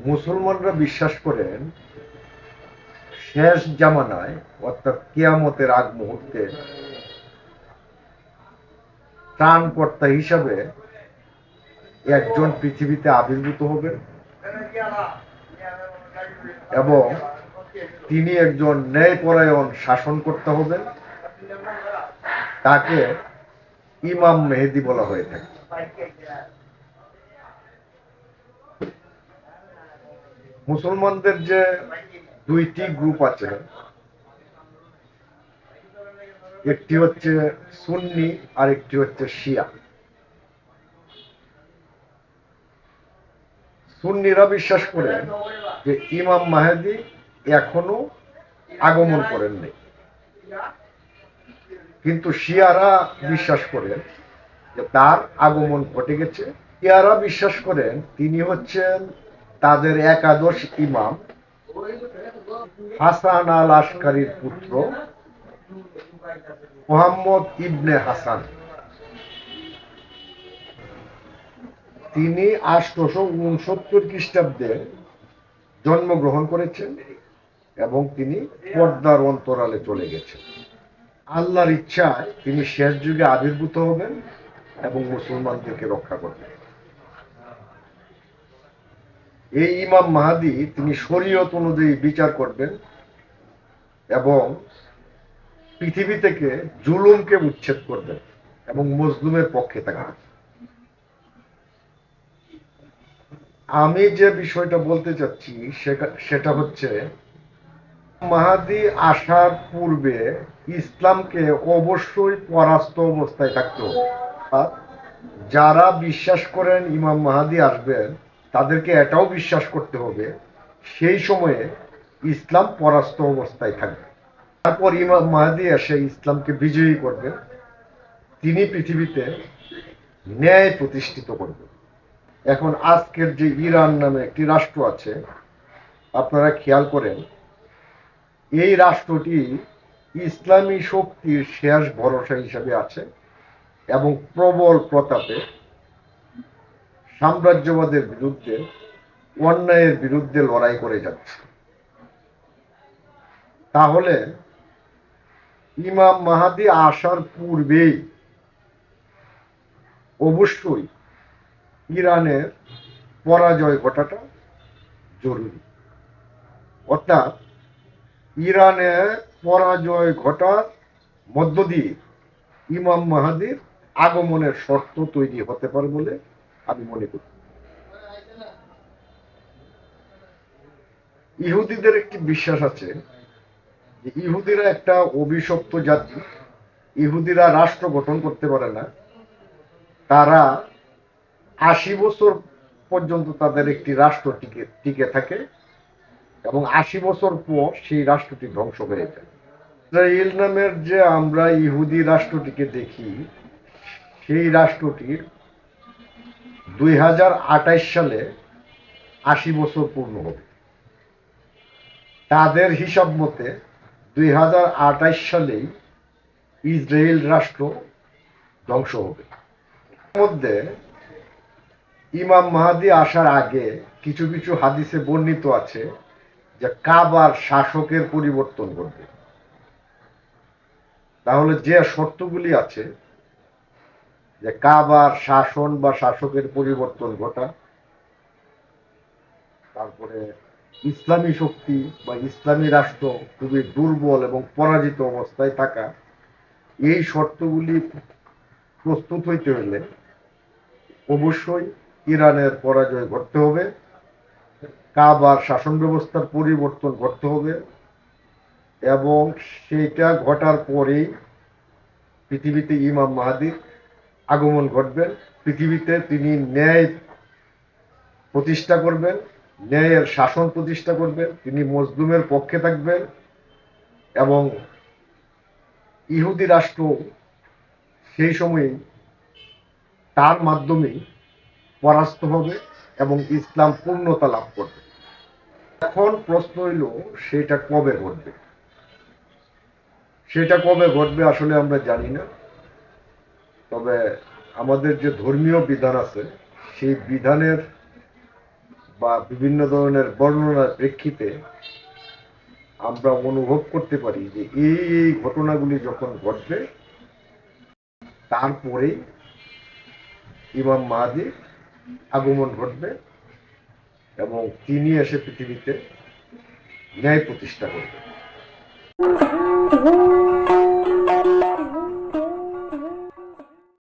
মুসলমানরা বিশ্বাস করেন শেষ জামানায় অর্থাৎ কিয়ামতের আগ মুহূর্তে ত্রাণকর্তা হিসাবে একজন পৃথিবীতে আবির্ভূত হবেন এবং তিনি একজন ন্যায়পরায়ণ শাসনকর্তা হবেন। তাকে ইমাম মেহেদী বলা হয়ে থাকে। মুসলমানদের যে দুইটি গ্রুপ আছে, একটি হচ্ছে সুন্নি আর একটি হচ্ছে শিয়া। সুন্নিরা বিশ্বাস করেন যে ইমাম মাহেদী এখনো আগমন করেননি, কিন্তু শিয়ারা বিশ্বাস করেন যে তার আগমন ঘটে গেছে। শিয়ারা বিশ্বাস করেন তিনি হচ্ছেন তাদের একাদশ ইমাম হাসান আল আশকারীর পুত্র মুহাম্মদ ইবনে হাসান। তিনি 869 খ্রিস্টাব্দে জন্মগ্রহণ করেছেন এবং তিনি পর্দার অন্তরালে চলে গেছেন। আল্লাহর ইচ্ছায় তিনি শেষ যুগে আবির্ভূত হবেন এবং মুসলমানদেরকে রক্ষা করবেন। এই ইমাম মাহাদি তিনি শরীয়ত অনুযায়ী বিচার করবেন এবং পৃথিবী থেকে জুলুমকে উচ্ছেদ করবেন এবং মজলুমের পক্ষে থাকবেন। আমি যে বিষয়টা বলতে চাচ্ছি সেটা হচ্ছে মাহাদি আসার পূর্বে ইসলামকে অবশ্যই পরাস্ত অবস্থায় থাকতে হবে। যারা বিশ্বাস করেন ইমাম মাহাদি আসবেন তাদেরকে এটাও বিশ্বাস করতে হবে সেই সময়ে ইসলাম পরাস্ত অবস্থায় থাকবে। তারপর ইমাম মাহাদি এসে ইসলামকে বিজয়ী করবেন। তিনি পৃথিবীতে ন্যায় প্রতিষ্ঠিত করবেন। এখন আজকের যে ইরান নামে একটি রাষ্ট্র আছে, আপনারা খেয়াল করেন এই রাষ্ট্রটি ইসলামী শক্তির শেষ ভরসা হিসাবে আছে এবং প্রবল প্রতাপে সাম্রাজ্যবাদের বিরুদ্ধে অন্যায়ের বিরুদ্ধে লড়াই করে যাচ্ছে। তাহলে ইমাম মাহাদি আসার পূর্বেই অবশ্যই ইরানের পরাজয় ঘটাটা জরুরি। অর্থাৎ ইরানের পরাজয় ঘটার মধ্য দিয়ে ইমাম মাহাদির আগমনের শর্ত তৈরি হতে পারে বলে আমি মনে করি। ইহুদিদের একটি বিশ্বাস আছে যে ইহুদিরা একটা অভিশপ্ত জাতি। ইহুদিরা রাষ্ট্র গঠন করতে পারে না। তারা 80 বছর পর্যন্ত তাদের একটি রাষ্ট্র টিকে থাকে এবং 80 বছর পর সেই রাষ্ট্রটি ধ্বংস হয়ে যায়। ইসরায়েল নামের যে আমরা ইহুদি রাষ্ট্রটিকে দেখি, সেই রাষ্ট্রটির 2028 সালে 80 বছর পূর্ণ হবে। তাদের হিসাব মতে 2028 সালেই ইসরায়েল রাষ্ট্র ধ্বংস হবে। মধ্যে ইমাম মাহাদি আসার আগে কিছু কিছু হাদিসে বর্ণিত আছে যে কাবার শাসকের পরিবর্তন ঘটবে। তাহলে যে শর্তগুলি আছে যে কাবার শাসন বা শাসকের পরিবর্তন ঘটা, তারপরে ইসলামী শক্তি বা ইসলামী রাষ্ট্র খুবই দুর্বল এবং পরাজিত অবস্থায় থাকা, এই শর্তগুলি প্রস্তুত হইতে হলে অবশ্যই ইরানের পরাজয় ঘটতে হবে, কাবার শাসন ব্যবস্থার পরিবর্তন ঘটতে হবে এবং সেটা ঘটার পরেই পৃথিবীতে ইমাম মাহাদির আগমন ঘটবেন। পৃথিবীতে তিনি ন্যায় প্রতিষ্ঠা করবেন, ন্যায়ের শাসন প্রতিষ্ঠা করবেন, তিনি মজলুমের পক্ষে থাকবেন এবং ইহুদি রাষ্ট্র সেই সময়ে তার মাধ্যমেই পরাস্ত হবে এবং ইসলাম পূর্ণতা লাভ করবে। এখন প্রশ্ন হইল সেটা কবে ঘটবে। সেটা কবে ঘটবে আসলে আমরা জানি না। তবে আমাদের যে ধর্মীয় বিধান আছে সেই বিধানের বা বিভিন্ন ধরনের বর্ণনার প্রেক্ষিতে আমরা অনুভব করতে পারি যে এই ঘটনাগুলি যখন ঘটবে তারপরেই ইমাম মাহদীর আগমন ঘটবে এবং তিনি এসে পৃথিবীতে ন্যায় প্রতিষ্ঠা করবেন।